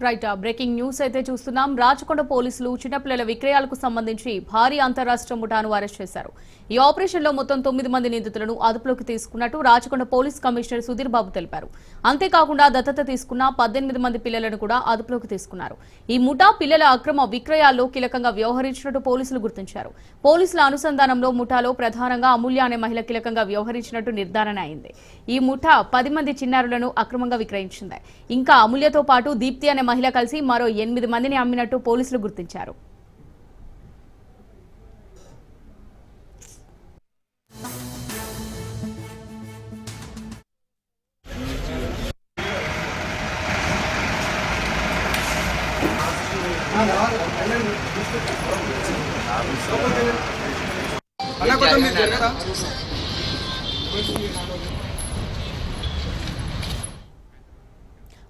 Right breaking news అయితే చూస్తున్నాం. రాచకొండ పోలీసులు చిన్నపిల్లల విక్రయాలకు సంబంధించి భారీ అంతరాష్ట్ర ముఠాను అరెస్ట్ చేశారు. ఈ ఆపరేషన్ లో మొత్తం 9 మంది నిందితులను అదుపులోకి తీసుకున్నట్టు రాచకొండ పోలీస్ కమిషనర్ సుధీర్ బాబు తెలిపారు. అంతేకాకుండా దత్తత తీసుకున్న 18 మంది పిల్లలను కూడా అదుపులోకి తీసుకున్నారు. ఈ ముఠా పిల్లల అక్రమ విక్రయాల్లో కీలకంగా వ్యవహరించినట్టు పోలీసులు గుర్తించారు. పోలీసుల అనుసంధానంలో ముఠాలో ప్రధానంగా అమూల్య అనే మహిళ కీలకంగా వ్యవహరించినట్టు నిర్ధారణ అయింది. ఈ ముఠా 10 మంది చిన్నారులను అక్రమంగా విక్రయించింది. ఇంకా అమూల్యతో పాటు దీప్తి అనే మహిళ కలిసి మరో 8 మందిని అమ్మినట్టు పోలీసులు గుర్తించారు.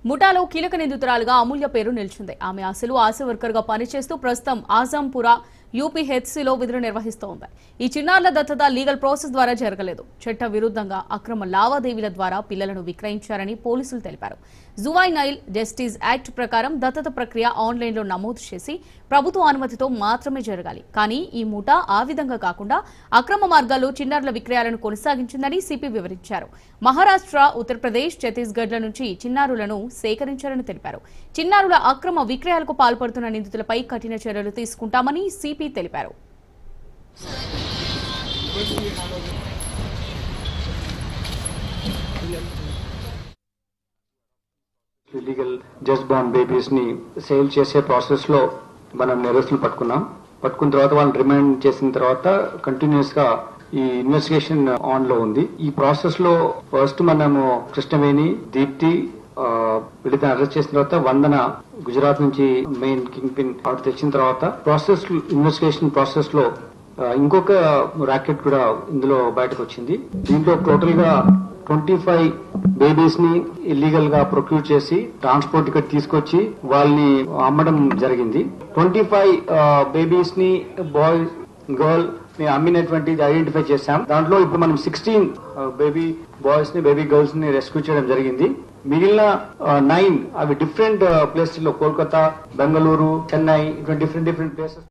ముఠాలో కీలక నిందితురాలుగా అమూల్య పేరు నిలిచింది. ఆమె అసలు ఆశా వర్కర్ గా పనిచేస్తూ ప్రస్తుతం ఆజంపురా యూపీహెచ్సీలో విధులు నిర్వహిస్తోంది. ఈ చిన్నారుల దత్తత లీగల్ ప్రాసెస్ ద్వారా జరగలేదు. చట్ట విరుద్ధంగా అక్రమ లావాదేవీల ద్వారా పిల్లలను విక్రయించారని పోలీసులు తెలిపారు. జువైనైల్ జస్టిస్ యాక్ట్ ప్రకారం దత్తత ప్రక్రియ ఆన్లైన్లో నమోదు చేసి ప్రభుత్వ అనుమతితో మాత్రమే జరగాలి. కానీ ఈ ముఠా ఆ విధంగా కాకుండా అక్రమ మార్గాల్లో చిన్నారుల విక్రయాలను కొనసాగించిందని సిపి వివరించారు. మహారాష్ట్ర, ఉత్తరప్రదేశ్, ఛత్తీస్గఢ్ల నుంచి చిన్నారులను సేకరించారని తెలిపారు. చిన్నారుల అక్రమ విక్రయాలకు పాల్పడుతున్న నిందితులపై కఠిన చర్యలు తీసుకుంటామని సిపి తెలిపారు. ఇల్లీగల్ జస్ట్ బార్న్ బేబీస్ ని సేల్ చేసే ప్రాసెస్ లో మనం నేరస్తులు పట్టుకున్న తర్వాత వాళ్ళని రిమైండ్ చేసిన తర్వాత కంటిన్యూస్ గా ఈ ఇన్వెస్టిగేషన్ ఆన్ లో ఉంది. ఈ ప్రాసెస్ లో ఫస్ట్ మనము కృష్ణవేణి, దీప్తి వీళ్ళని అరెస్ట్ చేసిన తర్వాత వందన గుజరాత్ నుంచి మెయిన్ కింగ్ పిన్ అవుట్ తెచ్చిన తర్వాత ఇన్వెస్టిగేషన్ ప్రాసెస్ లో ఇంకొక ర్యాకెట్ కూడా ఇందులో బయటకు వచ్చింది. దీంట్లో టోటల్ గా 25 బేబీస్ ని ఇల్లీగల్ గా ప్రొక్యూర్ చేసి ట్రాన్స్పోర్ట్ ఇక్కడ తీసుకొచ్చి వాళ్ళని అమ్మడం జరిగింది. 25 బేబీస్ ని బాయ్, గర్ల్ ని అమ్మినటువంటి ఐడెంటిఫై చేశాం. దాంట్లో ఇప్పుడు మనం 16 బేబీ బాయ్స్ ని, బేబీ గర్ల్స్ ని రెస్క్యూ చేయడం జరిగింది. మిగిలిన 9 అవి డిఫరెంట్ ప్లేసెస్ లో కోల్కతా, బెంగళూరు, చెన్నై, ఇటువంటి డిఫరెంట్ ప్లేసెస్